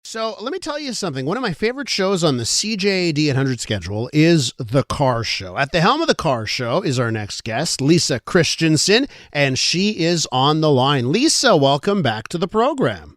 So let me tell you something. One of my favorite shows on the CJAD 100 schedule is The Car Show. At the helm of The Car Show is our next guest, Lisa Christensen, and she is on the line. Lisa, welcome back to the program.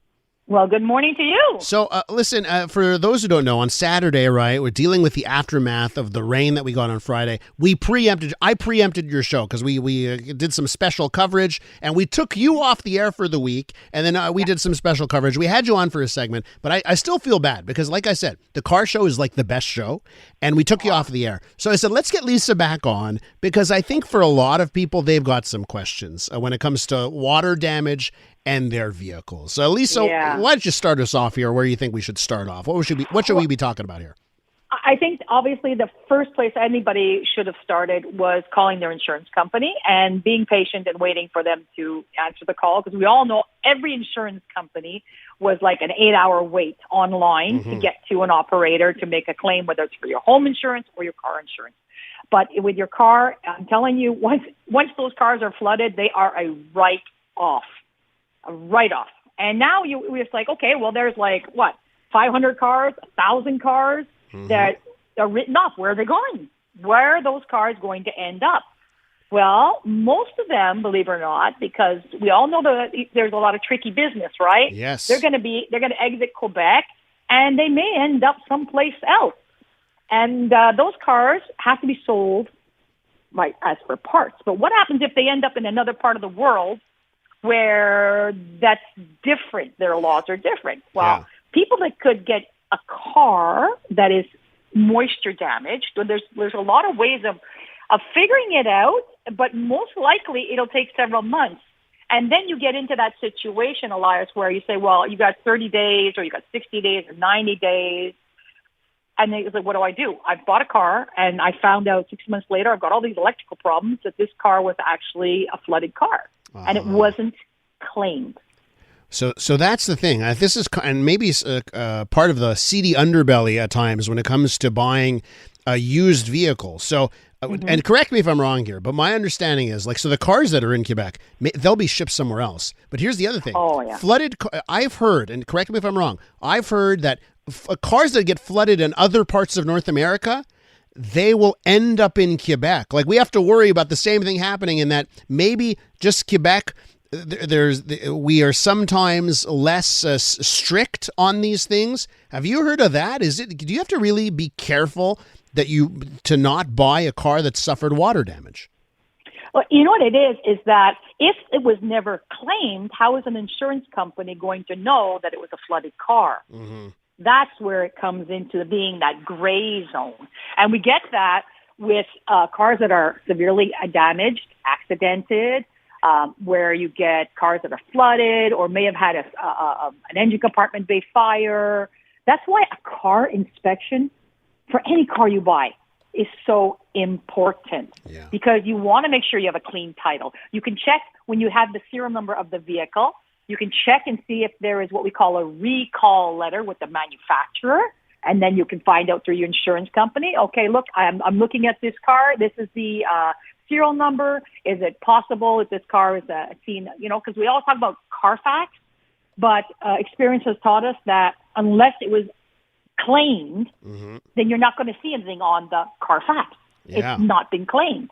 Well, good morning to you. So, listen, for those who don't know, on Saturday, right, we're dealing with the aftermath of the rain that we got on Friday. I preempted your show because we did some special coverage, and we took you off the air for the week, and then we did some special coverage. We had you on for a segment, but I still feel bad because, like I said, the car show is like the best show, and we took you off the air. So I said, let's get Lisa back on because I think for a lot of people, they've got some questions when it comes to water damage and their vehicles. So, Lisa, why don't you start us off here? Where do you think we should start off? What should we be talking about here? I think obviously the first place anybody should have started was calling their insurance company and being patient and waiting for them to answer the call, because we all know every insurance company was like an 8-hour wait online to get to an operator to make a claim, whether it's for your home insurance or your car insurance. But with your car, I'm telling you, once those cars are flooded, they are a write-off. A write-off. And now we're just like, okay, well, there's 500 cars, 1,000 cars that are written off. Where are they going? Where are those cars going to end up? Well, most of them, believe it or not, because we all know that there's a lot of tricky business, right? Yes. They're going to exit Quebec, and they may end up someplace else. And those cars have to be sold, right, as for parts. But what happens if they end up in another part of the world where that's different? Their laws are different. Well, people that could get a car that is moisture damaged, there's a lot of ways of figuring it out, but most likely it'll take several months. And then you get into that situation, Elias, where you say, well, you got 30 days or you got 60 days or 90 days. And then it's like, what do I do? I've bought a car and I found out 6 months later I've got all these electrical problems that this car was actually a flooded car. And it wasn't claimed. So that's the thing. This is, and maybe part of the seedy underbelly at times when it comes to buying a used vehicle. So, and correct me if I'm wrong here, but my understanding is so the cars that are in Quebec, they'll be shipped somewhere else. But here's the other thing. Flooded, I've heard, and correct me if I'm wrong, I've heard that cars that get flooded in other parts of North America, they will end up in Quebec. We have to worry about the same thing happening in that maybe just Quebec, we are sometimes less strict on these things. Have you heard of that? Do you have to really be careful to not buy a car that suffered water damage? Well, you know what it is that if it was never claimed, how is an insurance company going to know that it was a flooded car? That's where it comes into being that gray zone. And we get that with cars that are severely damaged, accidented, where you get cars that are flooded or may have had an engine compartment bay fire. That's why a car inspection for any car you buy is so important, because you want to make sure you have a clean title. You can check when you have the serial number of the vehicle. You can check and see if there is what we call a recall letter with the manufacturer, and then you can find out through your insurance company, okay, look, I'm looking at this car. This is the serial number. Is it possible that this car is seen, because we all talk about Carfax, but experience has taught us that unless it was claimed, then you're not going to see anything on the Carfax. It's not been claimed.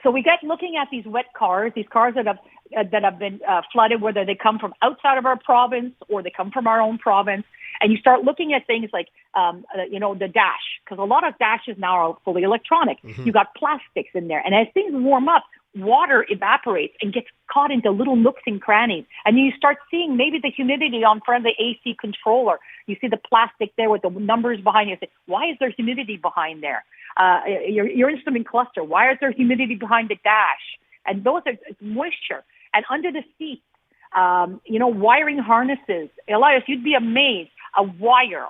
So we get looking at these wet cars, these cars that have been flooded, whether they come from outside of our province or they come from our own province, and you start looking at things like, the dash, because a lot of dashes now are fully electronic. You got plastics in there, and as things warm up, water evaporates and gets caught into little nooks and crannies, and you start seeing maybe the humidity on front of the AC controller. You see the plastic there with the numbers behind you. You say, why is there humidity behind there? Your instrument cluster, why is there humidity behind the dash? And those are moisture. And under the seat, wiring harnesses. Elias, you'd be amazed. A wire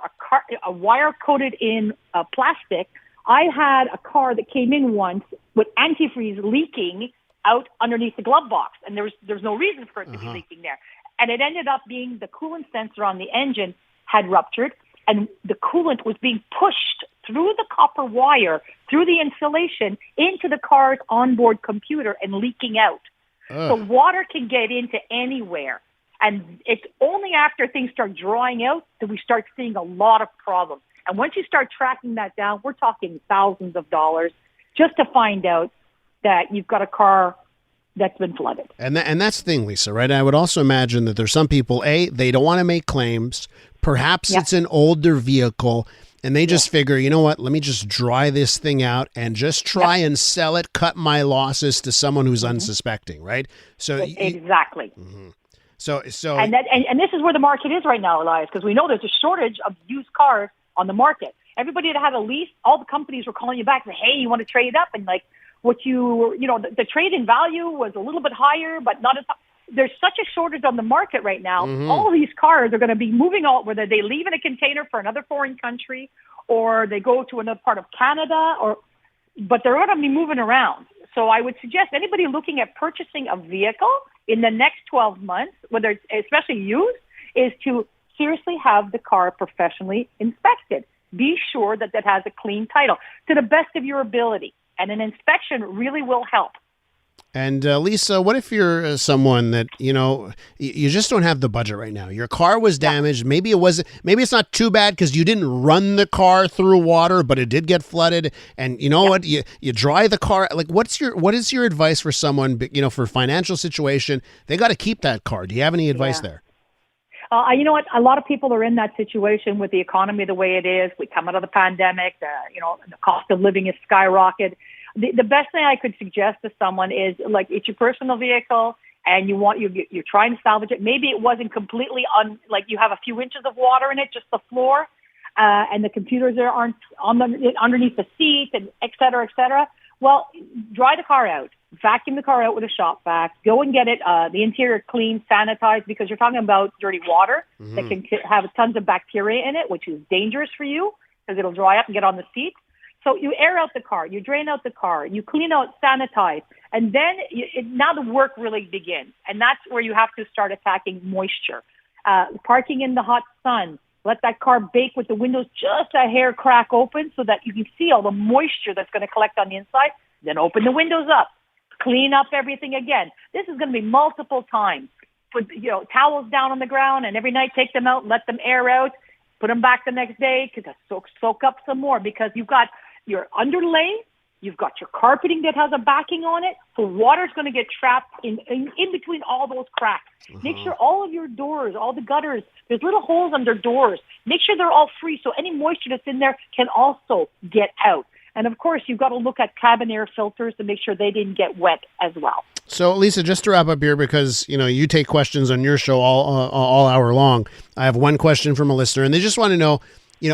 coated in plastic. I had a car that came in once with antifreeze leaking out underneath the glove box, and there's no reason for it to be leaking there. And it ended up being the coolant sensor on the engine had ruptured, and the coolant was being pushed through the copper wire, through the insulation, into the car's onboard computer and leaking out. So water can get into anywhere. And it's only after things start drying out that we start seeing a lot of problems. And once you start tracking that down, we're talking thousands of dollars just to find out that you've got a car that's been flooded. And that's the thing, Lisa, right? I would also imagine that there's some people, they don't want to make claims. Perhaps it's an older vehicle, and they just figure, you know what, let me just dry this thing out and just try and sell it, cut my losses to someone who's unsuspecting, right? So exactly. So and this is where the market is right now, Elias, because we know there's a shortage of used cars on the market. Everybody that had a lease, all the companies were calling you back and say, hey, you want to trade up? And like the trade in value was a little bit higher, but not as high. There's such a shortage on the market right now. All of these cars are going to be moving out, whether they leave in a container for another foreign country or they go to another part of Canada, but they're going to be moving around. So I would suggest anybody looking at purchasing a vehicle in the next 12 months, whether it's especially used, is to seriously have the car professionally inspected. Be sure that that has a clean title to the best of your ability. And an inspection really will help. And Lisa, what if you're someone that, you just don't have the budget right now? Your car was damaged. Maybe it's not too bad because you didn't run the car through water, but it did get flooded. And you know what? You dry the car. Like, what is your advice for someone, for financial situation? They got to keep that car. Do you have any advice there? You know what? A lot of people are in that situation with the economy the way it is. We come out of the pandemic. The cost of living is skyrocketed. The best thing I could suggest to someone is, like, it's your personal vehicle and you're trying to salvage it. Maybe it wasn't completely like you have a few inches of water in it, just the floor, and the computers aren't underneath the seat, and et cetera, et cetera. Well, dry the car out, vacuum the car out with a shop vac, go and get it, the interior clean, sanitized, because you're talking about dirty water that can have tons of bacteria in it, which is dangerous for you because it'll dry up and get on the seat. So you air out the car, you drain out the car, you clean out, sanitize, and then now the work really begins. And that's where you have to start attacking moisture. Parking in the hot sun, let that car bake with the windows just a hair crack open so that you can see all the moisture that's going to collect on the inside. Then open the windows up, clean up everything again. This is going to be multiple times. Put towels down on the ground, and every night take them out, let them air out, put them back the next day to soak up some more, because you've got your underlay, you've got your carpeting that has a backing on it, so water's going to get trapped in between all those cracks. Make sure all of your doors, all the gutters, there's little holes under doors. Make sure they're all free so any moisture that's in there can also get out. And of course, you've got to look at cabin air filters to make sure they didn't get wet as well. So, Lisa, just to wrap up here, because you take questions on your show all hour long. I have one question from a listener, and they just want to know,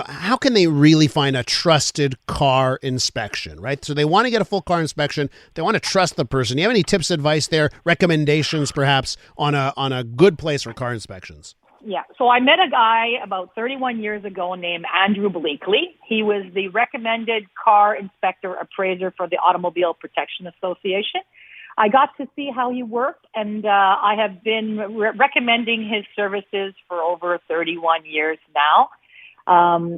how can they really find a trusted car inspection, right? So they want to get a full car inspection. They want to trust the person. Do you have any tips, advice there, recommendations perhaps on a good place for car inspections? Yeah. So I met a guy about 31 years ago named Andrew Bleakley. He was the recommended car inspector appraiser for the Automobile Protection Association. I got to see how he worked, and I have been recommending his services for over 31 years now.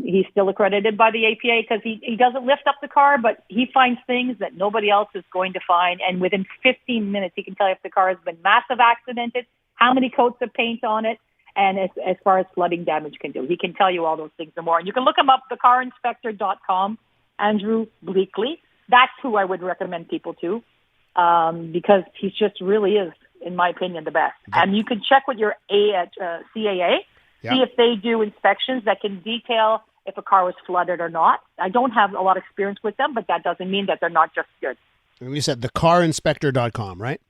He's still accredited by the APA because he doesn't lift up the car, but he finds things that nobody else is going to find. And within 15 minutes, he can tell you if the car has been massive accidented, how many coats of paint on it, and as far as flooding damage can do. He can tell you all those things and more. And you can look him up, thecarinspector.com, Andrew Bleakley. That's who I would recommend people to, because he just really is, in my opinion, the best. And you can check with your CAA. Yep. See if they do inspections that can detail if a car was flooded or not. I don't have a lot of experience with them, but that doesn't mean that they're not just good. And you said thecarinspector.com, right?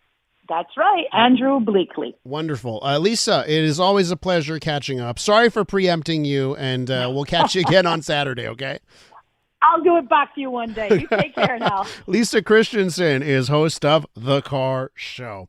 That's right. Andrew Bleakley. Wonderful. Lisa, it is always a pleasure catching up. Sorry for preempting you, and we'll catch you again on Saturday, okay? I'll do it back to you one day. You take care now. Lisa Christensen is host of The Car Show.